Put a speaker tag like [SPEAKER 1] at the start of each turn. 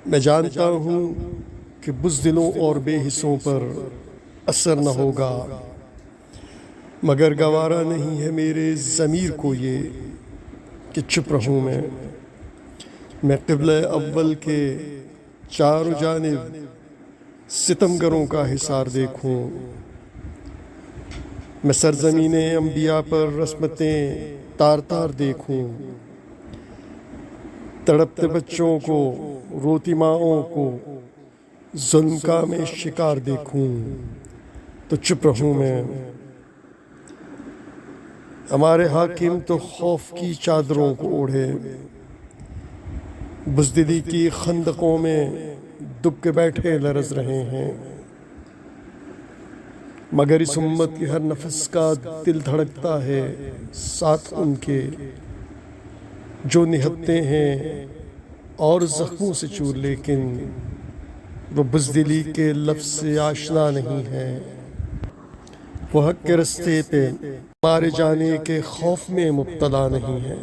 [SPEAKER 1] میں جانتا ہوں کہ بزدلوں اور بے حصوں پر اثر نہ ہوگا، مگر گوارا نہیں ہے میرے ضمیر کو یہ کہ چپ رہوں میں قبلہ اول کے چاروں جانب ستمگروں کا حصار دیکھوں، میں سرزمین انبیاء پر رسمتیں تار تار دیکھوں، تڑپتے بچوں کو، روتی ماؤں کو ظلم کا میں شکار دیکھوں تو چپ رہوں میں۔ ہمارے حاکم تو خوف کی چادروں کو اوڑھے، بزدلی کی خندقوں میں دب کے بیٹھے لرز رہے ہیں، مگر اس امت کے ہر نفس کا دل دھڑکتا ہے ساتھ ان کے جو نہتے ہیں اور زخموں سے چور، لیکن وہ بزدلی کے لفظ سے آشنا نہیں ہے، وہ حق کے رستے پہ مارے جانے کے خوف میں مبتلا نہیں ہے۔